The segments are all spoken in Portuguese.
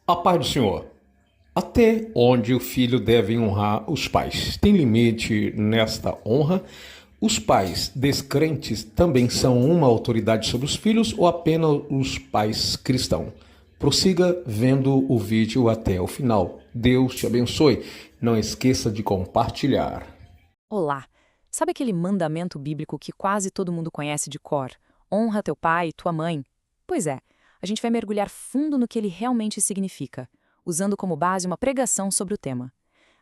A paz do Senhor. Até onde o filho deve honrar os pais? Tem limite nesta honra? Os pais descrentes também são uma autoridade sobre os filhos ou apenas os pais cristãos? Prossiga vendo o vídeo até o final. Deus te abençoe. Não esqueça de compartilhar. Olá! Sabe aquele mandamento bíblico que quase todo mundo conhece de cor? Honra teu pai e tua mãe. Pois é, a gente vai mergulhar fundo no que ele realmente significa, usando como base uma pregação sobre o tema.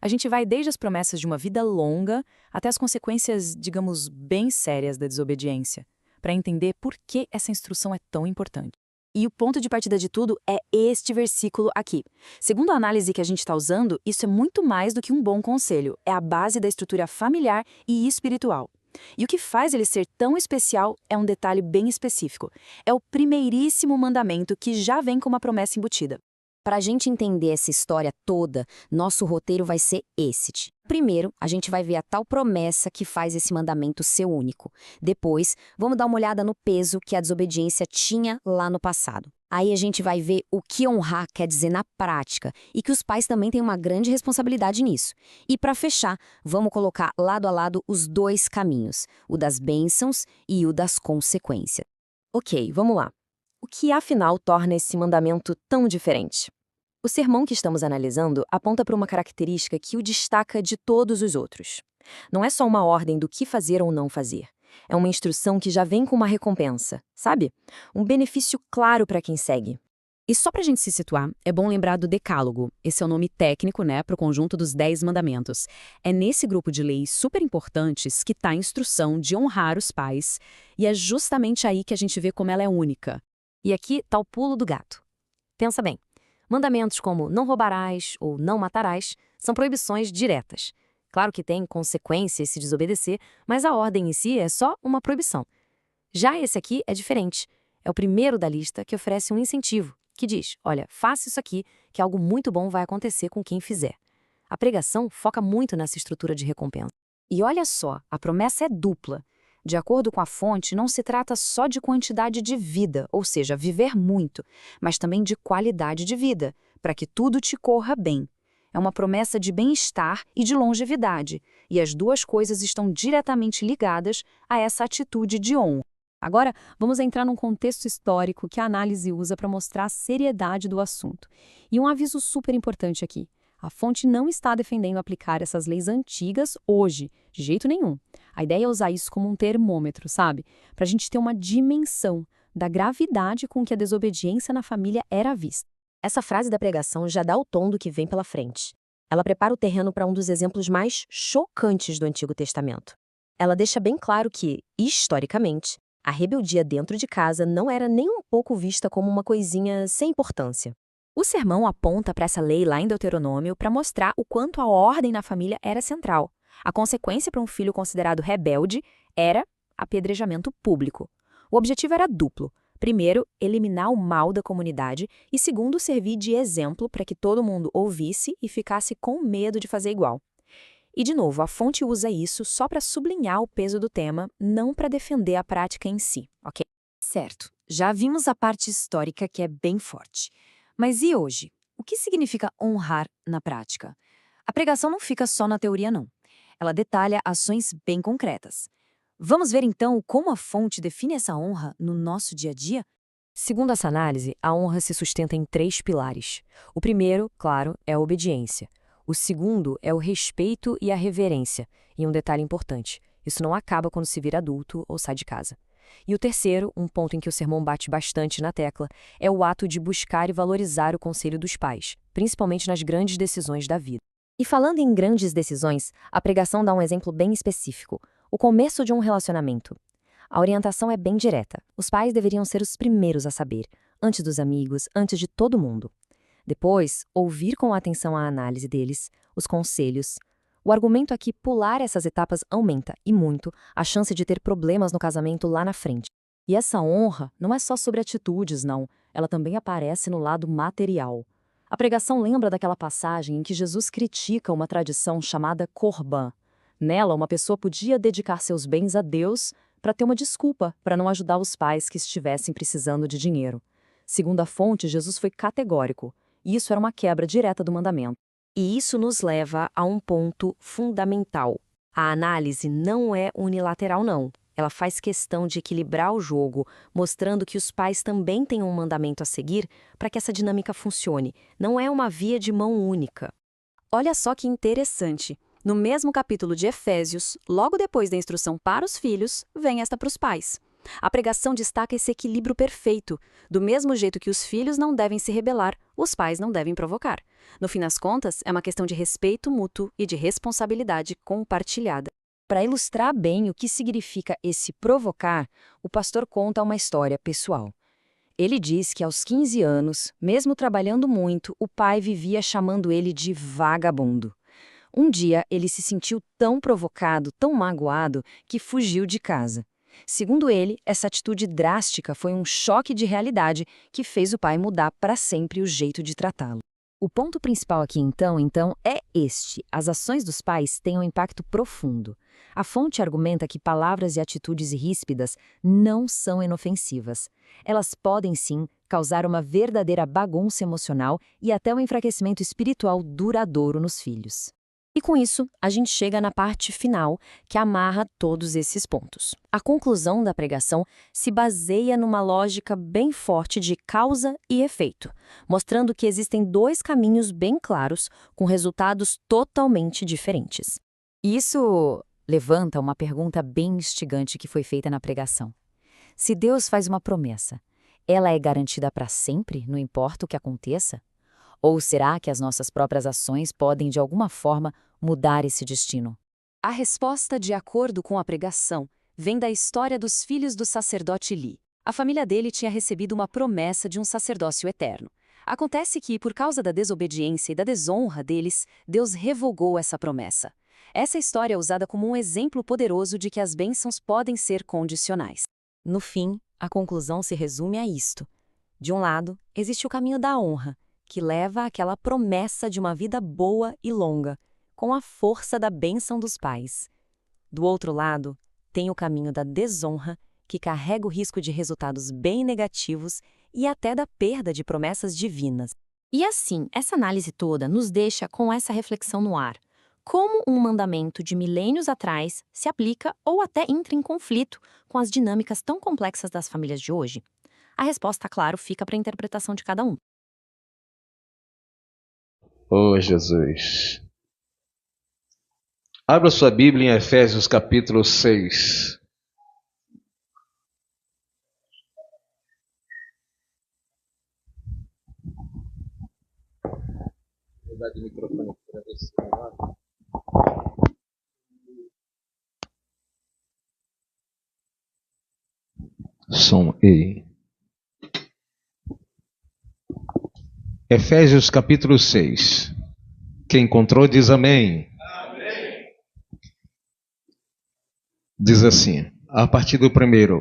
A gente vai desde as promessas de uma vida longa até as consequências, digamos, bem sérias da desobediência, para entender por que essa instrução é tão importante. E o ponto de partida de tudo é este versículo aqui. Segundo a análise que a gente está usando, isso é muito mais do que um bom conselho. É a base da estrutura familiar e espiritual. E o que faz ele ser tão especial é um detalhe bem específico. É o primeiríssimo mandamento que já vem com uma promessa embutida. Para a gente entender essa história toda, nosso roteiro vai ser esse. Primeiro, a gente vai ver a tal promessa que faz esse mandamento ser único. Depois, vamos dar uma olhada no peso que a desobediência tinha lá no passado. Aí a gente vai ver o que honrar quer dizer na prática e que os pais também têm uma grande responsabilidade nisso. E para fechar, vamos colocar lado a lado os dois caminhos, o das bênçãos e o das consequências. Ok, vamos lá. O que afinal torna esse mandamento tão diferente? O sermão que estamos analisando aponta para uma característica que o destaca de todos os outros. Não é só uma ordem do que fazer ou não fazer. É uma instrução que já vem com uma recompensa, sabe? Um benefício claro para quem segue. E só para a gente se situar, é bom lembrar do Decálogo. Esse é o nome técnico, para o conjunto dos 10 mandamentos. É nesse grupo de leis super importantes que está a instrução de honrar os pais, e é justamente aí que a gente vê como ela é única. E aqui está o pulo do gato. Pensa bem, mandamentos como não roubarás ou não matarás são proibições diretas. Claro que tem consequências se desobedecer, mas a ordem em si é só uma proibição. Já esse aqui é diferente. É o primeiro da lista que oferece um incentivo, que diz, olha, faça isso aqui, que algo muito bom vai acontecer com quem fizer. A pregação foca muito nessa estrutura de recompensa. E olha só, a promessa é dupla. De acordo com a fonte, não se trata só de quantidade de vida, ou seja, viver muito, mas também de qualidade de vida, para que tudo te corra bem. É uma promessa de bem-estar e de longevidade, e as duas coisas estão diretamente ligadas a essa atitude de honra. Agora, vamos entrar num contexto histórico que a análise usa para mostrar a seriedade do assunto. E um aviso super importante aqui. A fonte não está defendendo aplicar essas leis antigas hoje, de jeito nenhum. A ideia é usar isso como um termômetro, sabe? Para a gente ter uma dimensão da gravidade com que a desobediência na família era vista. Essa frase da pregação já dá o tom do que vem pela frente. Ela prepara o terreno para um dos exemplos mais chocantes do Antigo Testamento. Ela deixa bem claro que, historicamente, a rebeldia dentro de casa não era nem um pouco vista como uma coisinha sem importância. O sermão aponta para essa lei lá em Deuteronômio para mostrar o quanto a ordem na família era central. A consequência para um filho considerado rebelde era apedrejamento público. O objetivo era duplo. Primeiro, eliminar o mal da comunidade e, segundo, servir de exemplo para que todo mundo ouvisse e ficasse com medo de fazer igual. E, de novo, a fonte usa isso só para sublinhar o peso do tema, não para defender a prática em si, ok? Certo, já vimos a parte histórica que é bem forte. Mas e hoje? O que significa honrar na prática? A pregação não fica só na teoria, não. Ela detalha ações bem concretas. Vamos ver então como a fonte define essa honra no nosso dia a dia? Segundo essa análise, a honra se sustenta em 3 pilares. O primeiro, claro, é a obediência. O segundo é o respeito e a reverência. E um detalhe importante, isso não acaba quando se vira adulto ou sai de casa. E o terceiro, um ponto em que o sermão bate bastante na tecla, é o ato de buscar e valorizar o conselho dos pais, principalmente nas grandes decisões da vida. E falando em grandes decisões, a pregação dá um exemplo bem específico, o começo de um relacionamento. A orientação é bem direta. Os pais deveriam ser os primeiros a saber, antes dos amigos, antes de todo mundo. Depois, ouvir com atenção a análise deles, os conselhos. O argumento aqui pular essas etapas aumenta, e muito, a chance de ter problemas no casamento lá na frente. E essa honra não é só sobre atitudes, não. Ela também aparece no lado material. A pregação lembra daquela passagem em que Jesus critica uma tradição chamada Corbã. Nela, uma pessoa podia dedicar seus bens a Deus para ter uma desculpa para não ajudar os pais que estivessem precisando de dinheiro. Segundo a fonte, Jesus foi categórico. Isso era uma quebra direta do mandamento. E isso nos leva a um ponto fundamental. A análise não é unilateral, não. Ela faz questão de equilibrar o jogo, mostrando que os pais também têm um mandamento a seguir para que essa dinâmica funcione. Não é uma via de mão única. Olha só que interessante. No mesmo capítulo de Efésios, logo depois da instrução para os filhos, vem esta para os pais. A pregação destaca esse equilíbrio perfeito. Do mesmo jeito que os filhos não devem se rebelar, os pais não devem provocar. No fim das contas, é uma questão de respeito mútuo e de responsabilidade compartilhada. Para ilustrar bem o que significa esse provocar, o pastor conta uma história pessoal. Ele diz que aos 15 anos, mesmo trabalhando muito, o pai vivia chamando ele de vagabundo. Um dia, ele se sentiu tão provocado, tão magoado, que fugiu de casa. Segundo ele, essa atitude drástica foi um choque de realidade que fez o pai mudar para sempre o jeito de tratá-lo. O ponto principal aqui, então, é este. As ações dos pais têm um impacto profundo. A fonte argumenta que palavras e atitudes ríspidas não são inofensivas. Elas podem, sim, causar uma verdadeira bagunça emocional e até um enfraquecimento espiritual duradouro nos filhos. E com isso, a gente chega na parte final, que amarra todos esses pontos. A conclusão da pregação se baseia numa lógica bem forte de causa e efeito, mostrando que existem dois caminhos bem claros, com resultados totalmente diferentes. Isso levanta uma pergunta bem instigante que foi feita na pregação. Se Deus faz uma promessa, ela é garantida para sempre, não importa o que aconteça? Ou será que as nossas próprias ações podem, de alguma forma, mudar esse destino? A resposta, de acordo com a pregação, vem da história dos filhos do sacerdote Eli. A família dele tinha recebido uma promessa de um sacerdócio eterno. Acontece que, por causa da desobediência e da desonra deles, Deus revogou essa promessa. Essa história é usada como um exemplo poderoso de que as bênçãos podem ser condicionais. No fim, a conclusão se resume a isto. De um lado, existe o caminho da honra, que leva àquela promessa de uma vida boa e longa, com a força da bênção dos pais. Do outro lado, tem o caminho da desonra, que carrega o risco de resultados bem negativos e até da perda de promessas divinas. E assim, essa análise toda nos deixa com essa reflexão no ar. Como um mandamento de milênios atrás se aplica ou até entra em conflito com as dinâmicas tão complexas das famílias de hoje? A resposta, claro, fica para a interpretação de cada um. Oh, Jesus. Abra sua Bíblia em Efésios capítulo 6. Vou dar de microfone para ver se som aí. Efésios capítulo 6. Quem encontrou diz amém. Amém. Diz assim, a partir do primeiro.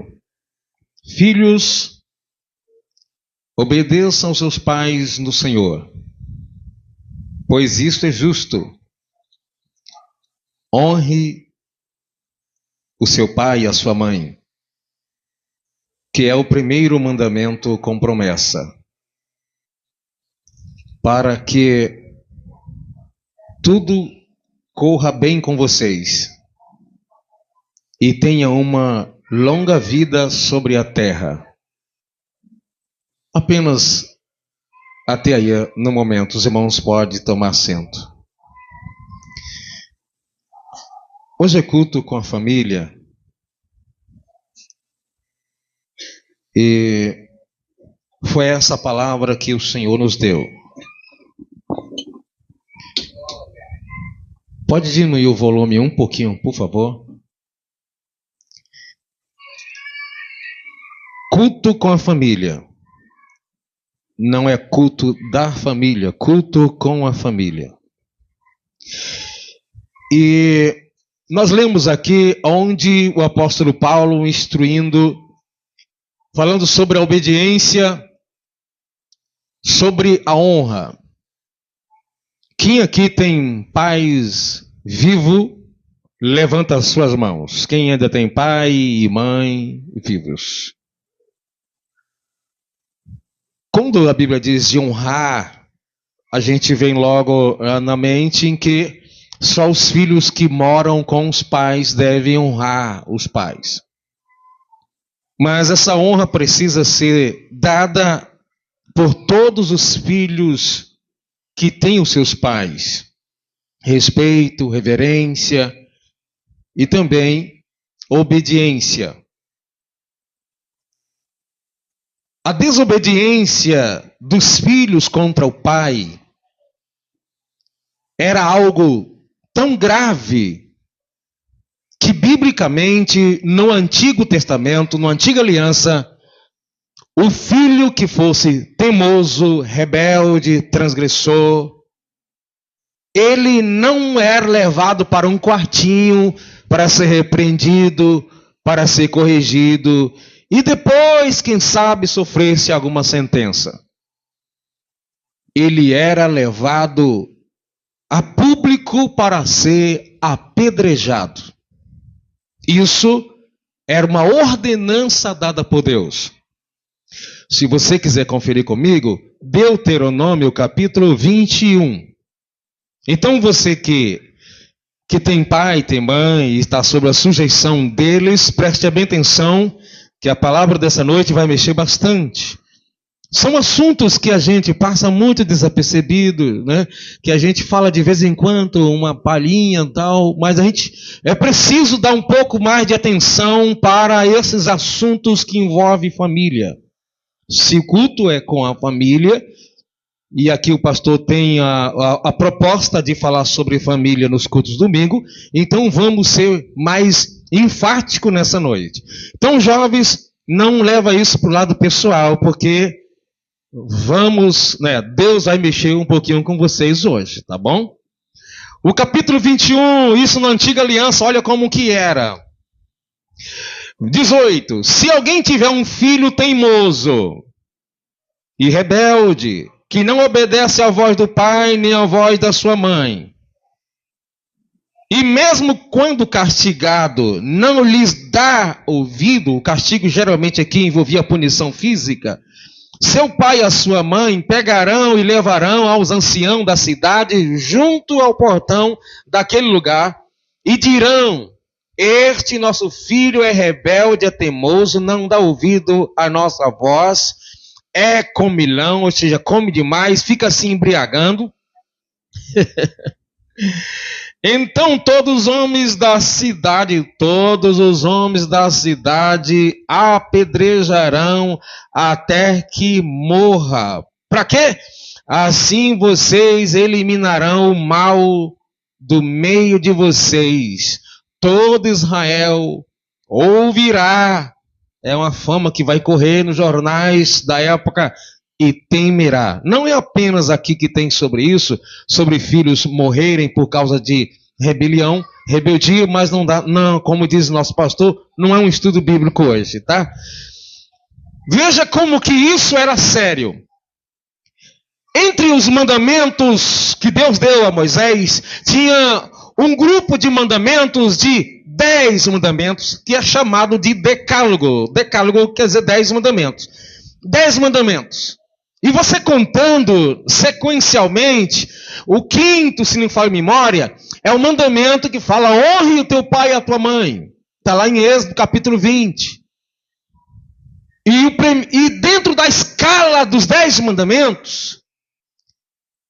Filhos, obedeçam seus pais no Senhor, pois isto é justo. Honre o seu pai e a sua mãe, que é o primeiro mandamento com promessa, para que tudo corra bem com vocês e tenham uma longa vida sobre a terra. Apenas até aí, no momento, os irmãos podem tomar assento. Hoje é culto com a família e foi essa palavra que o Senhor nos deu. Pode diminuir o volume um pouquinho, por favor? Culto com a família. Não é culto da família, culto com a família. E nós lemos aqui onde o apóstolo Paulo instruindo, falando sobre a obediência, sobre a honra. Quem aqui tem pais vivos, levanta as suas mãos. Quem ainda tem pai e mãe vivos? Quando a Bíblia diz de honrar a gente vem logo na mente em que só os filhos que moram com os pais devem honrar os pais. Mas essa honra precisa ser dada por todos os filhos que têm os seus pais. Respeito, reverência e também obediência. A desobediência dos filhos contra o pai era algo tão grave que, biblicamente, no Antigo Testamento, na Antiga Aliança, o filho que fosse teimoso, rebelde, transgressor, ele não era levado para um quartinho para ser repreendido, para ser corrigido e depois, quem sabe, sofresse alguma sentença. Ele era levado a público para ser apedrejado. Isso era uma ordenança dada por Deus. Se você quiser conferir comigo, Deuteronômio capítulo 21. Então você que tem pai, tem mãe e está sob a sujeição deles, preste bem atenção que a palavra dessa noite vai mexer bastante. São assuntos que a gente passa muito desapercebido, né? Que a gente fala de vez em quando, uma palhinha e tal, mas é preciso dar um pouco mais de atenção para esses assuntos que envolvem família. Se o culto é com a família, e aqui o pastor tem a proposta de falar sobre família nos cultos domingo, então vamos ser mais enfáticos nessa noite. Então, jovens, não leva isso para o lado pessoal, porque Deus vai mexer um pouquinho com vocês hoje, tá bom? O capítulo 21, isso na Antiga Aliança, olha como que era. 18. Se alguém tiver um filho teimoso e rebelde, que não obedece à voz do pai nem à voz da sua mãe, e mesmo quando castigado não lhes dá ouvido, o castigo geralmente aqui envolvia punição física, seu pai e a sua mãe pegarão e levarão aos anciãos da cidade junto ao portão daquele lugar e dirão: este nosso filho é rebelde, é teimoso, não dá ouvido à nossa voz, é comilão, ou seja, come demais, fica se embriagando. Então todos os homens da cidade apedrejarão até que morra. Para quê? Assim vocês eliminarão o mal do meio de vocês. Todo Israel ouvirá. É uma fama que vai correr nos jornais da época e temerá. Não é apenas aqui que tem sobre isso, sobre filhos morrerem por causa de rebeldia, mas não, como diz nosso pastor, não é um estudo bíblico hoje, tá? Veja como que isso era sério. Entre os mandamentos que Deus deu a Moisés, tinha um grupo de mandamentos de 10 mandamentos, que é chamado de decálogo. Decálogo quer dizer 10 mandamentos. 10 mandamentos. E você contando sequencialmente, o quinto, se não falha a memória, é o mandamento que fala: honre o teu pai e a tua mãe. Está lá em Êxodo capítulo 20. E dentro da escala dos 10 mandamentos,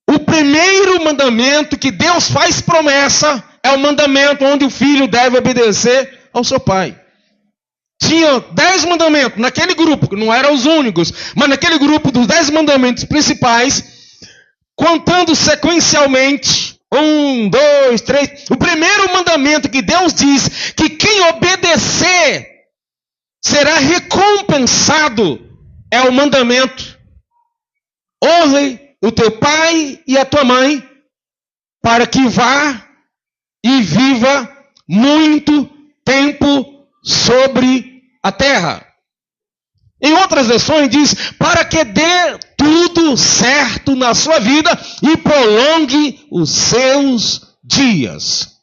o primeiro mandamento que Deus faz promessa é o mandamento onde o filho deve obedecer ao seu pai. Tinha 10 mandamentos naquele grupo, que não eram os únicos, mas naquele grupo dos 10 mandamentos principais, contando sequencialmente, 1, 2, 3. O primeiro mandamento que Deus diz que quem obedecer será recompensado é o mandamento: honre o teu pai e a tua mãe, para que vá e viva muito tempo sobre a terra. Em outras versões diz: para que dê tudo certo na sua vida e prolongue os seus dias.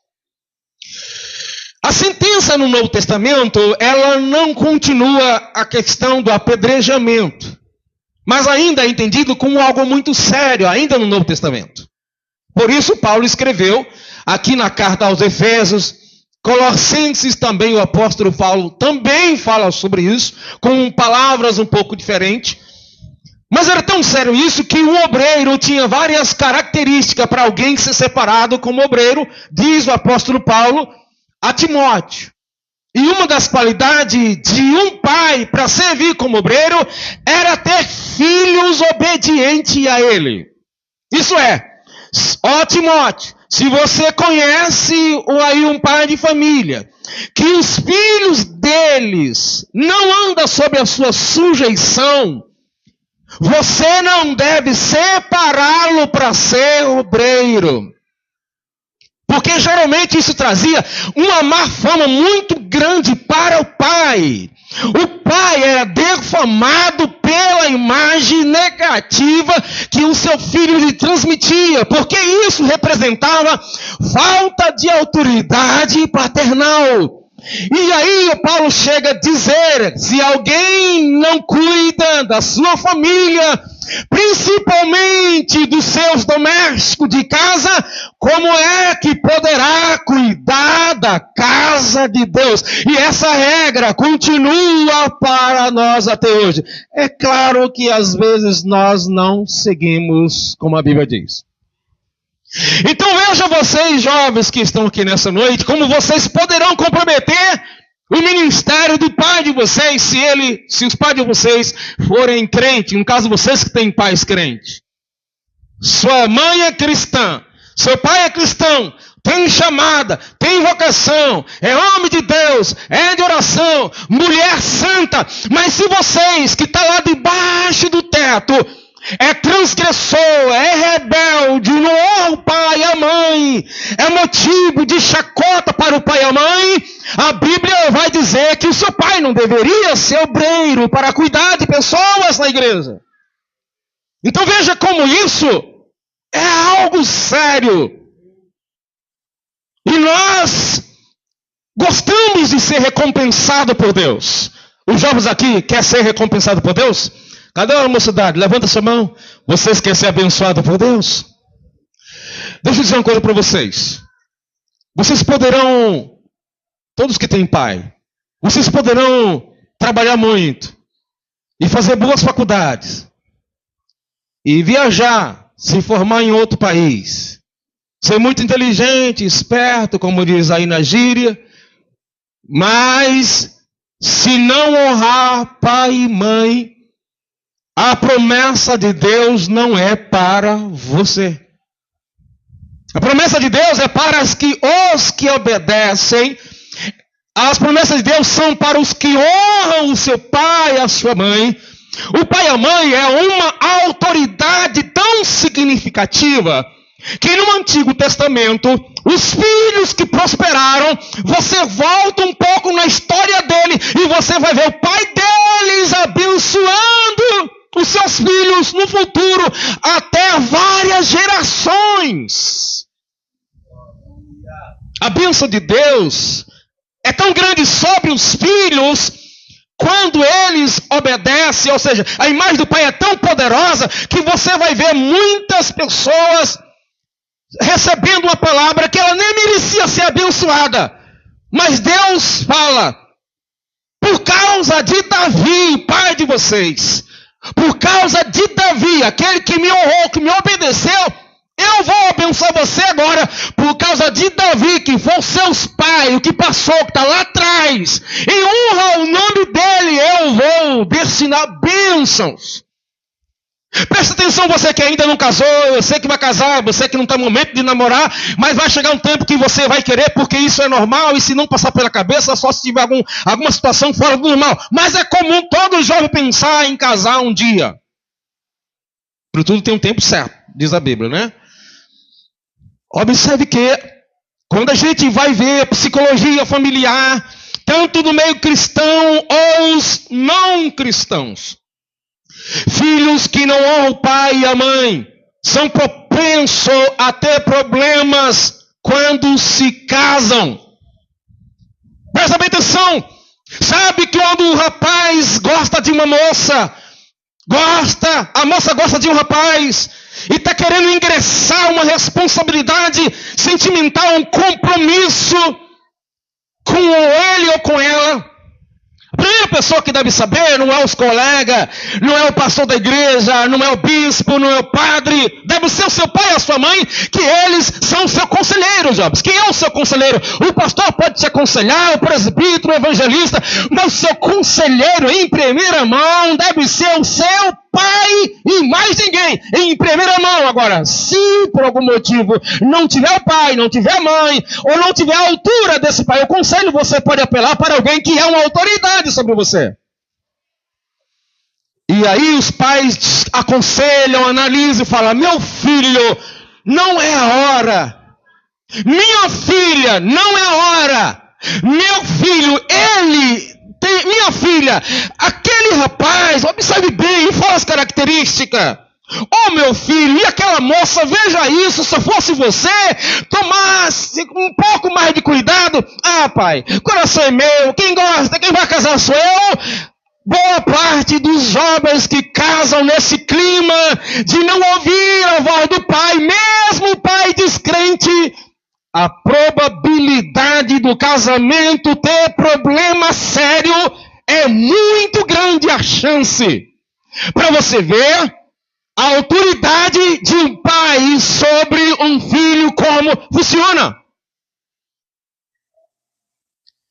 A sentença no Novo Testamento, ela não continua a questão do apedrejamento. mas ainda é entendido como algo muito sério, ainda no Novo Testamento. Por isso Paulo escreveu aqui na carta aos Efésios, Colossenses também, o apóstolo Paulo também fala sobre isso, com palavras um pouco diferentes. Mas era tão sério isso que o obreiro tinha várias características para alguém ser separado como obreiro, diz o apóstolo Paulo a Timóteo. E uma das qualidades de um pai para servir como obreiro era ter filhos obedientes a ele. Isso é, ó Timóteo, se você conhece aí um pai de família, que os filhos deles não andam sob a sua sujeição, você não deve separá-lo para ser obreiro. Porque geralmente isso trazia uma má fama muito grande para o pai. O pai era defamado pela imagem negativa que o seu filho lhe transmitia, porque isso representava falta de autoridade paternal. E aí Paulo chega a dizer, se alguém não cuida da sua família, principalmente dos seus domésticos de casa, como é que poderá cuidar da casa de Deus? E essa regra continua para nós até hoje. É claro que às vezes nós não seguimos como a Bíblia diz. Então veja vocês, jovens que estão aqui nessa noite, como vocês poderão comprometer o ministério do pai de vocês, se os pais de vocês forem crentes, no caso vocês que têm pais crentes. Sua mãe é cristã, seu pai é cristão, tem chamada, tem vocação, é homem de Deus, é de oração, mulher santa, mas se vocês que estão lá debaixo do teto, é transgressor, é rebelde, não honra o pai e a mãe, é motivo de chacota para o pai e a mãe, a Bíblia vai dizer que o seu pai não deveria ser obreiro para cuidar de pessoas na igreja. Então veja como isso é algo sério. E nós gostamos de ser recompensado por Deus. Os jovens aqui querem ser recompensados por Deus? Cadê a mocidade? Levanta sua mão. Vocês querem ser abençoados por Deus? Deixa eu dizer uma coisa para vocês. Vocês poderão, todos que têm pai, vocês poderão trabalhar muito e fazer boas faculdades e viajar, se formar em outro país, ser muito inteligente, esperto, como diz aí na gíria, mas se não honrar pai e mãe, a promessa de Deus não é para você. A promessa de Deus é para os que obedecem. As promessas de Deus são para os que honram o seu pai e a sua mãe. O pai e a mãe é uma autoridade tão significativa que no Antigo Testamento, os filhos que prosperaram, você volta um pouco na história dele e você vai ver o pai deles abençoando os seus filhos no futuro, até várias gerações. A bênção de Deus é tão grande sobre os filhos, quando eles obedecem, ou seja, a imagem do pai é tão poderosa, que você vai ver muitas pessoas recebendo uma palavra que ela nem merecia ser abençoada. Mas Deus fala, por causa de Davi, pai de vocês, por causa de Davi, aquele que me honrou, que me obedeceu, eu vou abençoar você agora, por causa de Davi, que foi os seus pais, o que passou, que está lá atrás, em honra ao nome dele, eu vou destinar bênçãos. Presta atenção, você que ainda não casou, eu sei que vai casar, você que não está no momento de namorar, mas vai chegar um tempo que você vai querer, porque isso é normal, e se não passar pela cabeça, só se tiver alguma situação fora do normal. Mas é comum todo jovem pensar em casar um dia. Para tudo tem um tempo certo, diz a Bíblia, né? Observe que, quando a gente vai ver psicologia familiar, tanto no meio cristão ou os não cristãos, filhos que não honram o pai e a mãe são propensos a ter problemas quando se casam. Presta bem atenção. Sabe que quando o rapaz gosta de uma moça, a moça gosta de um rapaz e está querendo ingressar uma responsabilidade sentimental, um compromisso com ele ou com ela. A primeira pessoa que deve saber não é os colegas, não é o pastor da igreja, não é o bispo, não é o padre. Deve ser o seu pai e a sua mãe, que eles são o seu conselheiro, Jobs. Quem é o seu conselheiro? O pastor pode te aconselhar, o presbítero, o evangelista, mas o seu conselheiro em primeira mão deve ser o seu pai e mais ninguém, em primeira mão. Agora, se por algum motivo não tiver o pai, não tiver a mãe, ou não tiver a altura desse pai, o conselho, você pode apelar para alguém que é uma autoridade sobre você. E aí os pais aconselham, analisam e falam: meu filho, não é a hora. Minha filha, não é a hora. Meu filho, minha filha, aquele rapaz, observe bem e fala as características. Oh, meu filho, e aquela moça, veja isso, se eu fosse você, tomasse um pouco mais de cuidado. Ah, pai, coração é meu, quem gosta, quem vai casar sou eu. Boa parte dos jovens que casam nesse clima de não ouvir a voz do pai, mesmo o pai descrente, a probabilidade do casamento ter problema sério é muito grande. A chance, para você ver a autoridade de um pai sobre um filho, como funciona.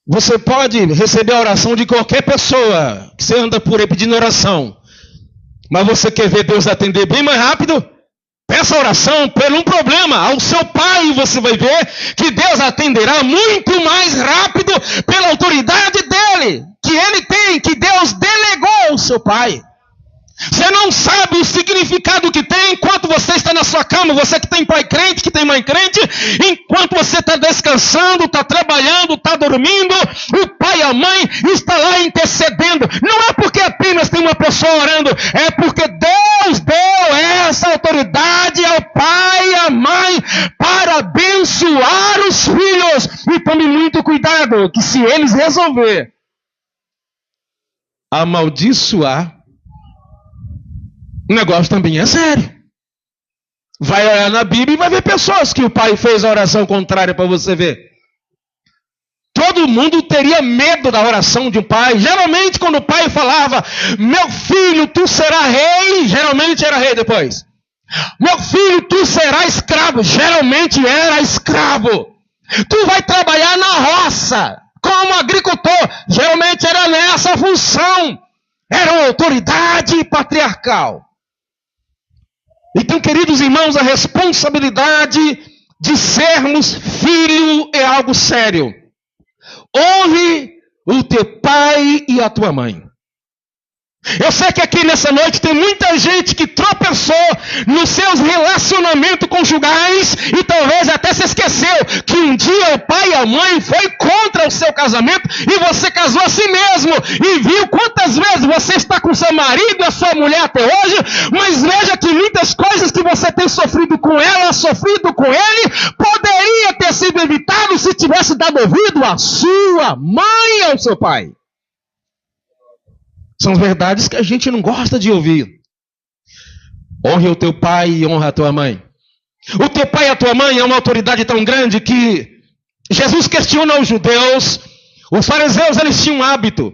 Você pode receber a oração de qualquer pessoa que você anda por aí pedindo oração, mas você quer ver Deus atender bem mais rápido? Peça oração por um problema ao seu pai, e você vai ver que Deus atenderá muito mais rápido pela autoridade dele, que ele tem, que Deus delegou ao seu pai. Você não sabe o significado que tem enquanto você está na sua cama, você que tem pai crente, que tem mãe crente, enquanto você está descansando, está trabalhando, está dormindo, o pai e a mãe estão lá intercedendo. Não é porque apenas tem uma pessoa orando, é porque Deus deu essa autoridade ao pai e à mãe para abençoar os filhos. E tome muito cuidado, que se eles resolver amaldiçoar, o negócio também é sério. Vai olhar na Bíblia e vai ver pessoas que o pai fez a oração contrária para você ver. Todo mundo teria medo da oração de um pai. Geralmente quando o pai falava: meu filho, tu serás rei, geralmente era rei depois. Meu filho, tu serás escravo, geralmente era escravo. Tu vai trabalhar na roça como agricultor, geralmente era nessa função. Era uma autoridade patriarcal. Então, queridos irmãos, a responsabilidade de sermos filho é algo sério. Honre o teu pai e a tua mãe. Eu sei que aqui nessa noite tem muita gente que tropeçou nos seus relacionamentos conjugais e talvez até se esqueceu que um dia o pai e a mãe foi contra o seu casamento e você casou a si mesmo e viu quantas vezes você está com seu marido e a sua mulher até hoje, mas veja que muitas coisas que você tem sofrido com ela, sofrido com ele, poderia ter sido evitado se tivesse dado ouvido à sua mãe e ao seu pai. São verdades que a gente não gosta de ouvir. Honre o teu pai e honra a tua mãe. O teu pai e a tua mãe é uma autoridade tão grande que Jesus questiona os judeus. Os fariseus, eles tinham um hábito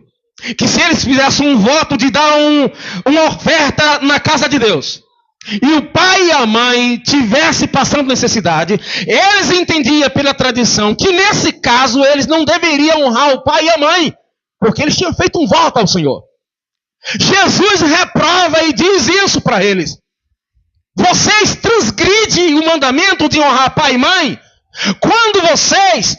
que se eles fizessem um voto de dar uma oferta na casa de Deus, e o pai e a mãe tivessem passando necessidade, eles entendiam pela tradição que nesse caso eles não deveriam honrar o pai e a mãe, porque eles tinham feito um voto ao Senhor. Jesus reprova e diz isso para eles. Vocês transgridem o mandamento de honrar pai e mãe quando vocês,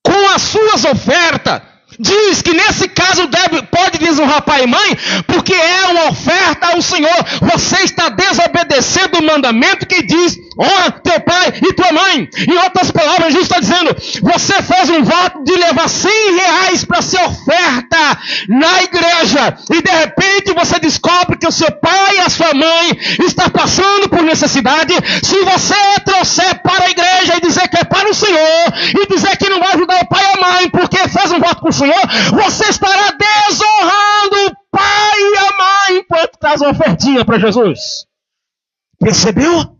com as suas ofertas, diz que nesse caso pode desonrar pai e mãe, porque é uma oferta ao Senhor. Você está desobedecendo o mandamento que diz: honra teu pai e tua mãe. Em outras palavras, Jesus está dizendo: você fez um voto de levar R$100 para ser oferta na igreja, e de repente você descobre que o seu pai e a sua mãe está passando por necessidade. Se você trouxer para a igreja e dizer que é para o Senhor, e dizer que não vai ajudar o pai e a mãe porque fez um voto com o Senhor, você estará desonrando o pai e a mãozinha para Jesus. Percebeu?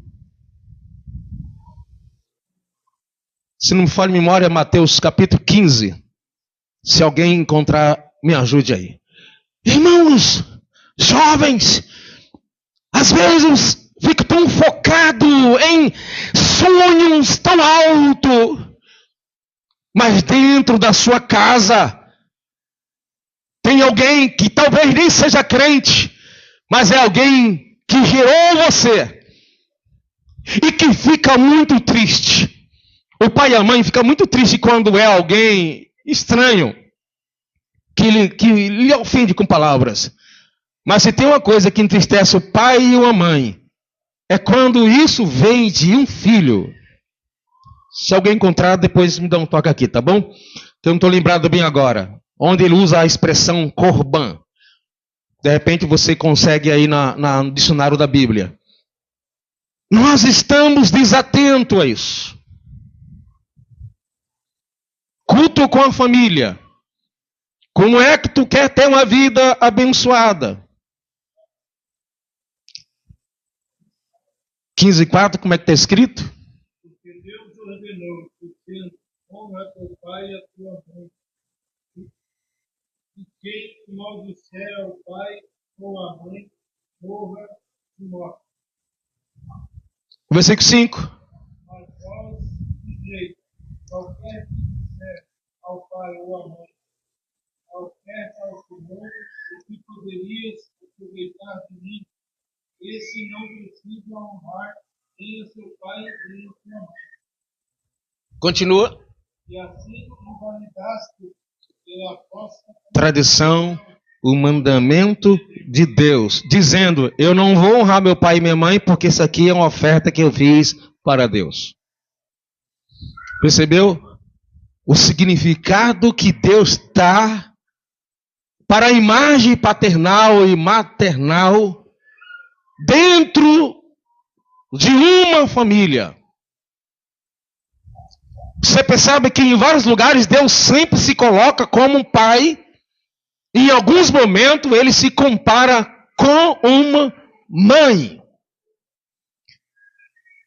Se não me falha a memória, Mateus capítulo 15. Se alguém encontrar, me ajude aí. Irmãos, jovens, às vezes fico tão focado em sonhos tão altos, mas dentro da sua casa tem alguém que talvez nem seja crente, mas é alguém que gerou você e que fica muito triste. O pai e a mãe ficam muito tristes quando é alguém estranho que lhe ofende com palavras. Mas se tem uma coisa que entristece o pai e a mãe, é quando isso vem de um filho. Se alguém encontrar, depois me dá um toque aqui, tá bom? Que eu não estou lembrado bem agora. Onde ele usa a expressão corban. De repente você consegue aí no dicionário da Bíblia. Nós estamos desatentos a isso. Culto com a família. Como é que tu quer ter uma vida abençoada? 15:4, como é que está escrito? Porque Deus ordenou, dizendo, honra teu pai e a tua mãe. E quem maldisser o pai ou a mãe, morra de morte. Versículo 5. Mas vós direis, qualquer que disser ao pai ou à mãe, qualquer ao Senhor, o que poderias aproveitar de mim, esse não precisa honrar nem a seu pai nem a sua mãe. Continua. E assim invalidaste pela vossa Tradição, o mandamento de Deus, dizendo, eu não vou honrar meu pai e minha mãe, porque isso aqui é uma oferta que eu fiz para Deus. Percebeu? O significado que Deus dá para a imagem paternal e maternal dentro de uma família. Você percebe que em vários lugares Deus sempre se coloca como um pai, e em alguns momentos ele se compara com uma mãe.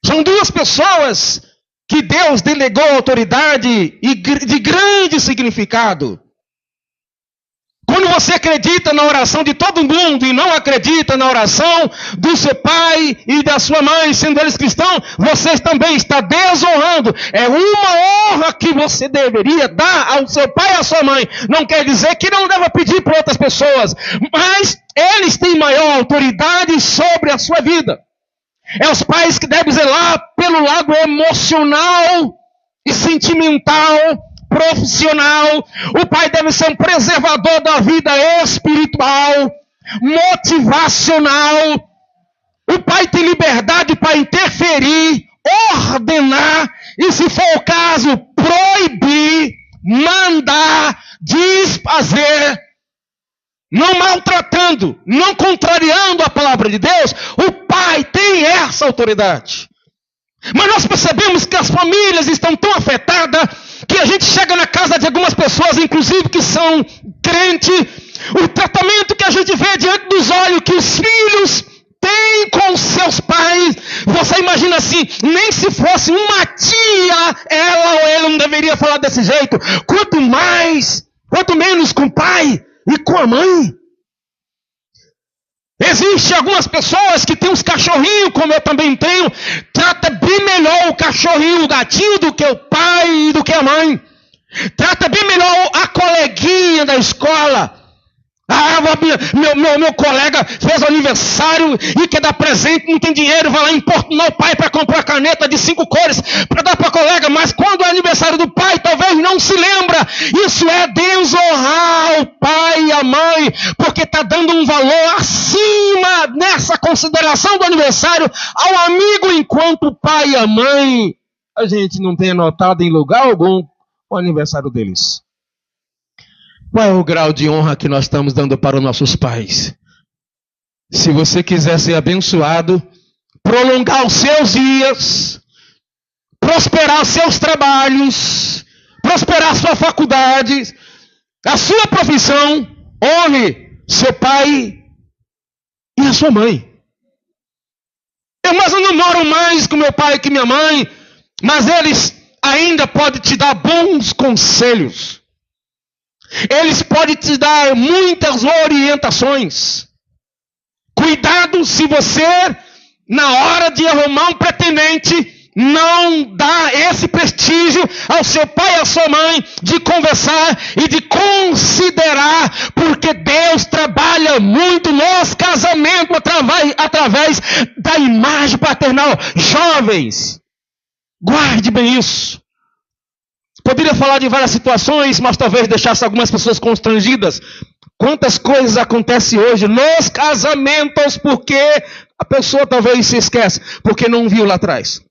São duas pessoas que Deus delegou autoridade e de grande significado. Quando você acredita na oração de todo mundo e não acredita na oração do seu pai e da sua mãe, sendo eles cristãos, você também está desonrando. É uma honra que você deveria dar ao seu pai e à sua mãe. Não quer dizer que não deva pedir para outras pessoas, mas eles têm maior autoridade sobre a sua vida. É os pais que devem zelar pelo lado emocional e sentimental, profissional. O pai deve ser um preservador da vida espiritual, motivacional. O pai tem liberdade para interferir, ordenar e, se for o caso, proibir, mandar, desfazer, não maltratando, não contrariando a palavra de Deus. O pai tem essa autoridade. Mas nós percebemos que as famílias estão tão afetadas que a gente chega na casa de algumas pessoas, inclusive que são crentes, o tratamento que a gente vê diante dos olhos que os filhos têm com seus pais. Você imagina assim, nem se fosse uma tia, ela ou ele não deveria falar desse jeito. Quanto menos com o pai e com a mãe. Existem algumas pessoas que têm uns cachorrinhos, como eu também tenho, trata bem melhor o cachorrinho, o gatinho, do que o pai e do que a mãe. Trata bem melhor a coleguinha da escola. Meu colega fez aniversário e quer dar presente, não tem dinheiro, vai lá importunar o pai para comprar caneta de 5 cores para dar para a colega, mas quando é aniversário do pai, talvez não se lembra. Isso é desonrar o pai e a mãe, porque está dando um valor acima nessa consideração do aniversário ao amigo, enquanto o pai e a mãe, a gente não tem anotado em lugar algum o aniversário deles. Qual é o grau de honra que nós estamos dando para os nossos pais? Se você quiser ser abençoado, prolongar os seus dias, prosperar os seus trabalhos, prosperar a sua faculdade, a sua profissão, honre seu pai e a sua mãe. Mas eu não moro mais com meu pai e com minha mãe. Mas eles ainda podem te dar bons conselhos. Eles podem te dar muitas orientações. Cuidado se você, na hora de arrumar um pretendente, não dá esse prestígio ao seu pai e à sua mãe de conversar e de considerar, porque Deus trabalha muito nos casamentos através da imagem paternal. Jovens, guarde bem isso. Poderia falar de várias situações, mas talvez deixasse algumas pessoas constrangidas. Quantas coisas acontecem hoje nos casamentos porque a pessoa talvez se esquece, porque não viu lá atrás.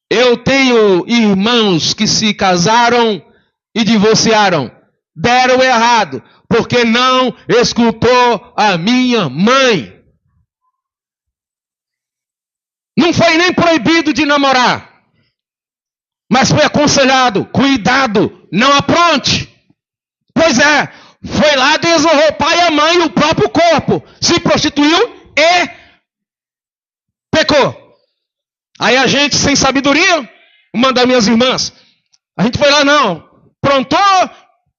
Eu tenho irmãos que se casaram e divorciaram. Deram errado, porque não escutou a minha mãe. Não foi nem proibido de namorar, mas foi aconselhado, cuidado, não apronte. Pois é, foi lá, desonrou o pai e a mãe e o próprio corpo. Se prostituiu e pecou. Aí a gente, sem sabedoria, uma das minhas irmãs, a gente foi lá, não, prontou,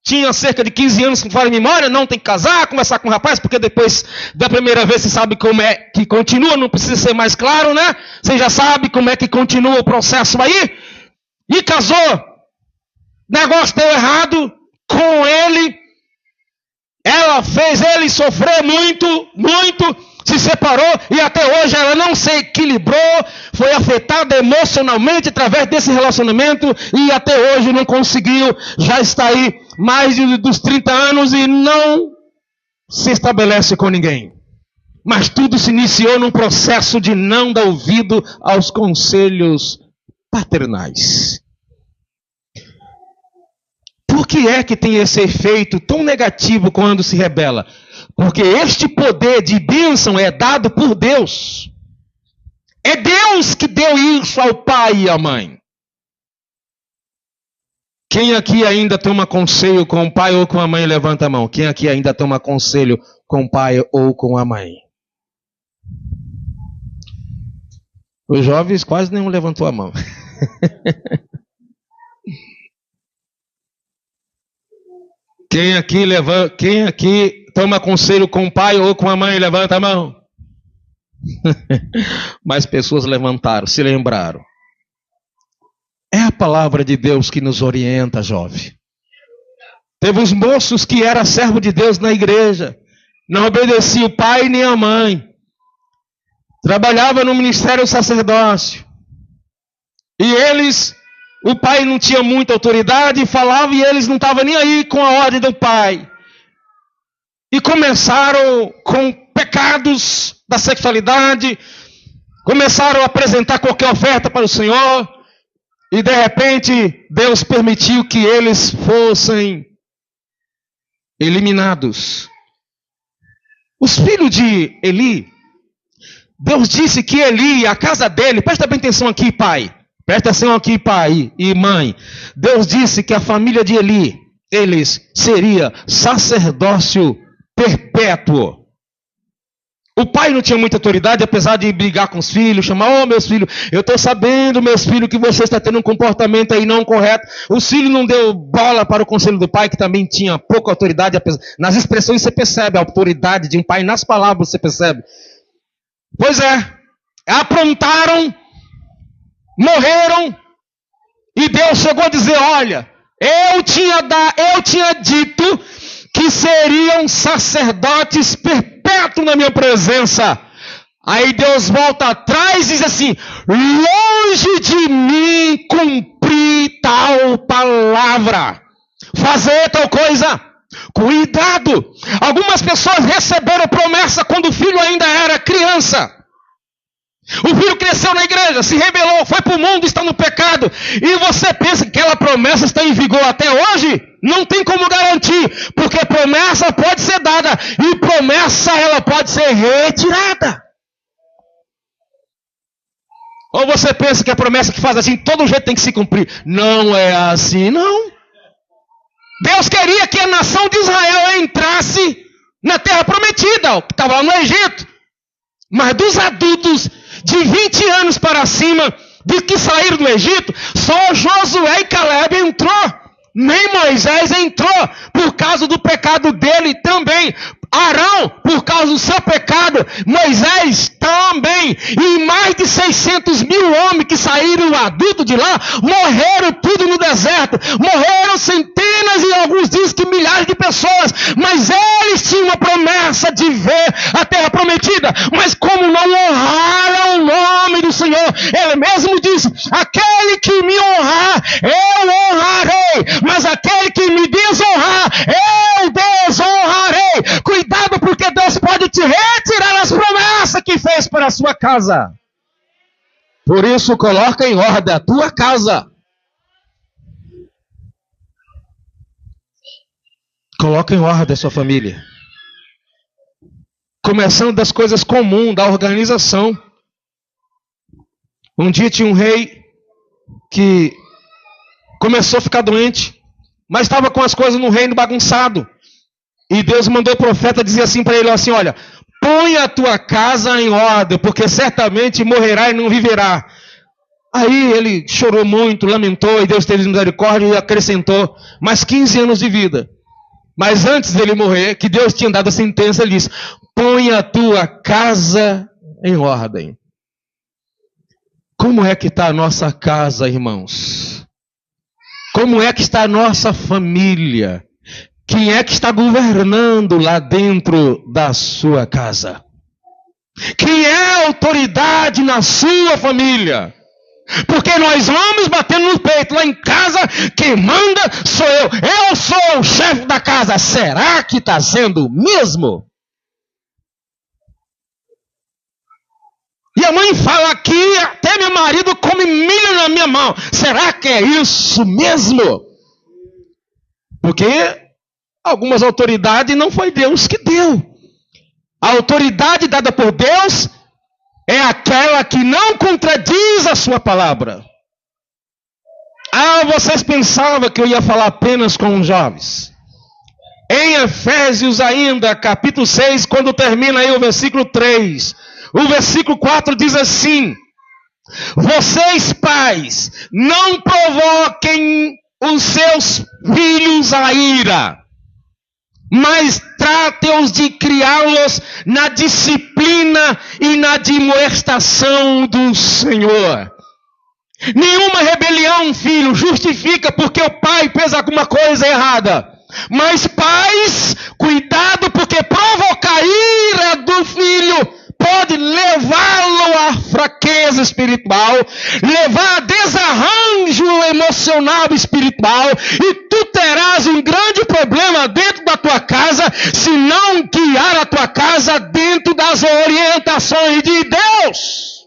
tinha cerca de 15 anos, que fala em memória, não tem que casar, conversar com o rapaz, porque depois da primeira vez você sabe como é que continua, não precisa ser mais claro, né? Você já sabe como é que continua o processo aí. E casou. Negócio deu errado com ele. Ela fez ele sofrer muito, se separou e até hoje ela não se equilibrou, foi afetada emocionalmente através desse relacionamento e até hoje não conseguiu, já está aí mais dos 30 anos e não se estabelece com ninguém. Mas tudo se iniciou num processo de não dar ouvido aos conselhos paternais. Por que é que tem esse efeito tão negativo quando se rebela? Porque este poder de bênção é dado por Deus. É Deus que deu isso ao pai e à mãe. Quem aqui ainda toma conselho com o pai ou com a mãe, levanta a mão. Quem aqui ainda toma conselho com o pai ou com a mãe? Os jovens quase nenhum levantou a mão. Quem aqui toma conselho com o pai ou com a mãe, levanta a mão. Mais pessoas levantaram, se lembraram. É a palavra de Deus que nos orienta, jovem. Teve os moços que eram servo de Deus na igreja, não obedecia o pai nem a mãe. Trabalhava no ministério sacerdócio. E eles, o pai não tinha muita autoridade, falava e eles não estavam nem aí com a ordem do pai. E começaram com pecados da sexualidade, começaram a apresentar qualquer oferta para o Senhor, e de repente Deus permitiu que eles fossem eliminados. Os filhos de Eli, Deus disse que Eli, a casa dele, presta bem atenção aqui, pai. Presta atenção aqui, pai e mãe. Deus disse que a família de Eli, eles seria sacerdócio perpétuo. O pai não tinha muita autoridade, apesar de brigar com os filhos, chamar, meus filhos, eu estou sabendo, meus filhos, que você está tendo um comportamento aí não correto. Os filhos não deu bola para o conselho do pai, que também tinha pouca autoridade. Nas expressões você percebe a autoridade de um pai, nas palavras você percebe. Pois é, aprontaram, morreram, e Deus chegou a dizer, olha, eu tinha dito que seriam sacerdotes perpétuos na minha presença. Aí Deus volta atrás e diz assim, longe de mim cumprir tal palavra, fazer tal coisa. Cuidado! Algumas pessoas receberam promessa quando o filho ainda era criança. O filho cresceu na igreja, se rebelou, foi para o mundo, está no pecado. E você pensa que aquela promessa está em vigor até hoje? Não tem como garantir, porque promessa pode ser dada e promessa ela pode ser retirada. Ou você pensa que a promessa que faz assim, todo jeito tem que se cumprir? Não é assim, não. Deus queria que a nação de Israel entrasse na terra prometida, que estava lá no Egito. Mas dos adultos de 20 anos para cima, de que saíram do Egito, só Josué e Caleb entrou. Nem Moisés entrou, por causa do pecado dele também. Arão, por causa do seu pecado. Moisés também. E mais de 600 mil homens que saíram adultos de lá, morreram tudo no deserto. Morreram centenas e alguns dizem que milhares de pessoas. Mas eles tinham uma promessa de ver a terra prometida. Mas como não honraram o nome do Senhor, ele mesmo disse: aquele que me honrar, eu honrarei. Mas aquele que me desonrar, eu desonrarei. Cuidado, porque Deus pode te retirar as promessas que fez para a sua casa. Por isso, coloca em ordem a tua casa. Coloca em ordem a sua família. Começando das coisas comuns, da organização. Um dia tinha um rei que começou a ficar doente, mas estava com as coisas no reino bagunçado. E Deus mandou o profeta dizer assim para ele, assim: olha, põe a tua casa em ordem, porque certamente morrerá e não viverá. Aí ele chorou muito, lamentou, e Deus teve misericórdia e acrescentou mais 15 anos de vida. Mas antes dele morrer, que Deus tinha dado a sentença, ele disse: põe a tua casa em ordem. Como é que está a nossa casa, irmãos? Como é que está a nossa família? Quem é que está governando lá dentro da sua casa? Quem é a autoridade na sua família? Porque nós vamos batendo no peito lá em casa, quem manda sou eu. Eu sou o chefe da casa. Será que está sendo mesmo? E a mãe fala aqui, até meu marido come milho na minha mão. Será que é isso mesmo? Porque algumas autoridades não foi Deus que deu. A autoridade dada por Deus é aquela que não contradiz a sua palavra. Ah, vocês pensavam que eu ia falar apenas com os jovens. Em Efésios ainda, capítulo 6, quando termina aí o versículo 3, o versículo 4 diz assim: vocês pais, não provoquem os seus filhos a ira, mas trate-os de criá-los na disciplina e na admoestação do Senhor. Nenhuma rebelião, filho, justifica porque o pai fez alguma coisa errada. Mas pais, cuidado, porque provocar a ira do filho pode levá-lo à fraqueza espiritual, levar a desarranjo emocional e espiritual, e tu terás um grande problema dentro da tua casa se não guiar a tua casa dentro das orientações de Deus.